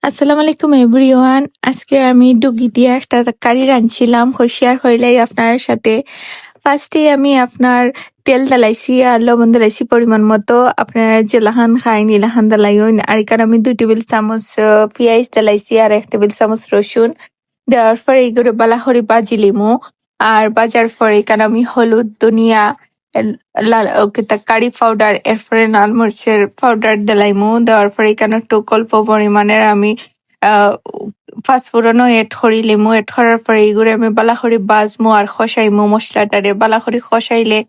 আসসালামু আলাইকুম এভরিওয়ান। আজকে আমি ডুগি দিয়ে একটা কারি রাঁধছিলাম, শেয়ার হইলাই আপনার সাথে। ফার্স্টে আমি আপনার তেল ডালাইছি আর লবণ ডালাইছি পরিমাণ মতো। আপনারা যেলাহান খাইন ইলাহান ডালাইন। আর এখানে আমি 2 টেবিল চামচ পেঁয়াজ ডালাইছি আর 1 টেবিল চামচ রসুন। দেওয়ার পরে এগুলো বালা করে বাজি লিমু। আর বাজার পরে এখানে আমি হলুদ, ধনিয়া, লাল তা কারি পাউডার, এরপরে লাল মরিচের পাউডার ডালাইমু। দেওয়ার পরে এখানে একটু অল্প পরিমাণের আমি আহ পাঁচফোড়নও এড করি লিমু। এড করার পরে এগুলো আমি বালা করে বাজমু আর খসাইমু মশলাটারে। বালা করে খসাইলে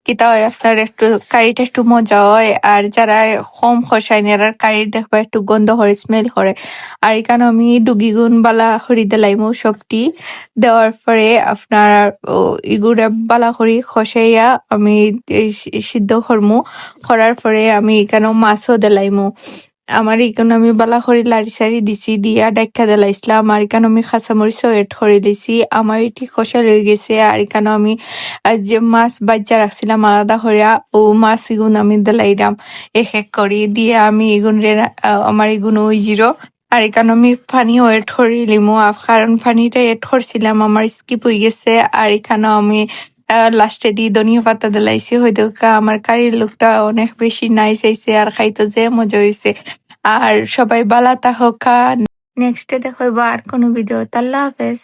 কিতা হয় আপনার একটু কারিটা একটু মজা হয়। আর যারা কম খসায় এরা কারি দেখবা একটু গন্ধ করে, স্মেল করে। আর এখানে আমি ডুগিগুন বালা করি দিলাইমু সবটি। দেওয়ার পরে আপনার ইগুড়া বালা করি খসাইয়া আমি সিদ্ধ করমু। করার পরে আমি এখানেও মাছও দিলাইমু। আমার এখানে আমি বালা করে লাড়ি সাড়ি দিছি, দিয়া ডাইক্কা দিলাইছিলাম। আর এখানে আমি কাঁচামরিচও এড করে দিছি। আমার এটি কষা রয়ে গেছে। আর এখানে আমি যে মাছ বাজ্যা রাখছিলাম আলাদা করিয়া, ও মাছ এগুন আমি দিলাইলাম এক এক করে। দিয়ে আমি এগুন আমার এগুন ওই জিরো। আর এখানে আমি পানিও এড করে লিমু, কারণ পানিটা এড করছিলাম আমার স্কিপ হয়ে গেছে। আর এখানে আমি লাস্টে দিয়ে ধনিয়া পাতা দিলাইছি। হয়তো আমার কারির লুকটা অনেক বেশি নাইস হয়েছে আর খাইতো যে মজা হয়েছে। আর সবাই বালা থাকা। নেক্সটে দেখো আর কোনো ভিডিও। আল্লাহ হাফেজ।